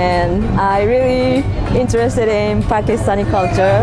and I really interested in Pakistani culture.